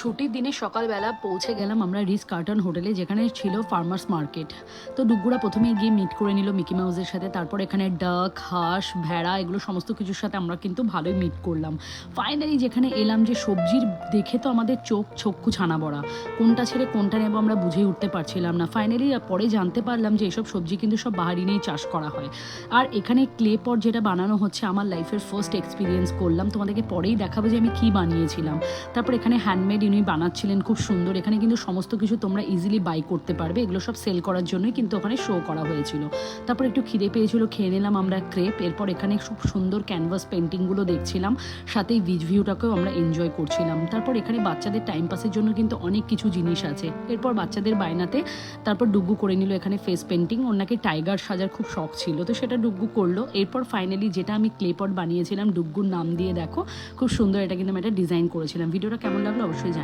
ছুটির দিনে সকালবেলা পৌঁছে গেলাম আমরা রিস কার্টন হোটেলে, যেখানে ছিল ফার্মার্স মার্কেট। তো ডুগুরা প্রথমেই গিয়ে মিট করে নিল মিকি মাউসের সাথে। তারপর এখানে ডাক, হাঁস, ভেড়া এগুলো সমস্ত কিছুর সাথে আমরা কিন্তু ভালোই মিট করলাম। ফাইনালি যেখানে এলাম, যে সবজির দেখে তো আমাদের চক্ষু ছানা বড়া, কোনটা ছেড়ে কোনটা নেবো আমরা বুঝেই উঠতে পারছিলাম না। ফাইনালি পরে জানতে পারলাম যে এসব সবজি কিন্তু সব বাহারিনেই চাষ করা হয়। আর এখানে ক্লে পট যেটা বানানো হচ্ছে, আমার লাইফের ফার্স্ট এক্সপিরিয়েন্স করলাম, তোমাদেরকে পরেই দেখাবো যে আমি কী বানিয়েছিলাম। তারপর এখানে হ্যান্ডমেড উনি বানাচ্ছিলেন, খুব সুন্দর। এখানে কিন্তু সমস্ত কিছু তোমরা ইজিলি বাই করতে পারবে, এগুলো সব সেল করার জন্যই কিন্তু ওখানে শো করা হয়েছিল। তারপর একটু খিদে পেয়েছিল, খেয়ে নিলাম আমরা ক্রেপ। এরপর এখানে খুব সুন্দর ক্যানভাস পেন্টিংগুলো দেখছিলাম, সাথে এই বিচ ভিউটাকেও আমরা এনজয় করছিলাম। তারপর এখানে বাচ্চাদের টাইম পাসের জন্য কিন্তু অনেক কিছু জিনিস আছে। এরপর বাচ্চাদের বায়নাতে তারপর ডুগ্গু করে নিল এখানে ফেস পেন্টিং। ওর নাকি টাইগার সাজার খুব শখ ছিল, তো সেটা ডুগ্গু করলো। এরপর ফাইনালি যেটা আমি ক্লে পট বানিয়েছিলাম ডুগ্গুর নাম দিয়ে, দেখো খুব সুন্দর, এটা কিন্তু আমি একটা ডিজাইন করেছিলাম। ভিডিওটা কেমন লাগলো অবশ্যই জানাবে।